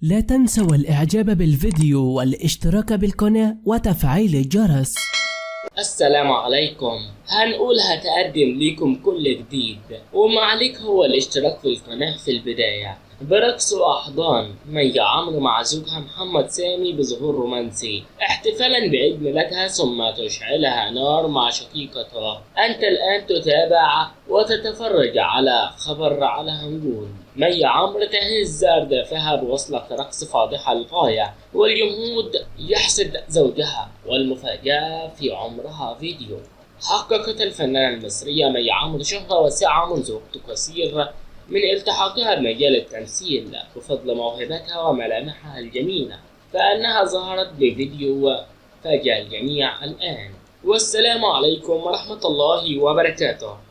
لا تنسوا الإعجاب بالفيديو والاشتراك بالقناة وتفعيل الجرس. السلام عليكم. هنقول هتقدم ليكم كل جديد، وما عليك هو الاشتراك في القناة في البداية. برقص وأحضان مي عمرو مع زوجها محمد سامي بظهور رومانسي احتفالا بعيد ميلادها، ثم تشعلها نار مع شقيقتها. أنت الآن تتابع وتتفرج على خبر على هنقول مي عمرو تهز أردافها بوصلة رقص فاضحة للغاية، والجمهور يحسد زوجها، والمفاجأة في عمرها فيديو. حققت الفنانة المصرية مي عمرو شهرة واسعة منذ وقت قصير من التحاقها بمجال التمثيل بفضل موهبتها وملامحها الجميلة، فإنها ظهرت بفيديو فاجأ الجميع الآن. والسلام عليكم ورحمة الله وبركاته.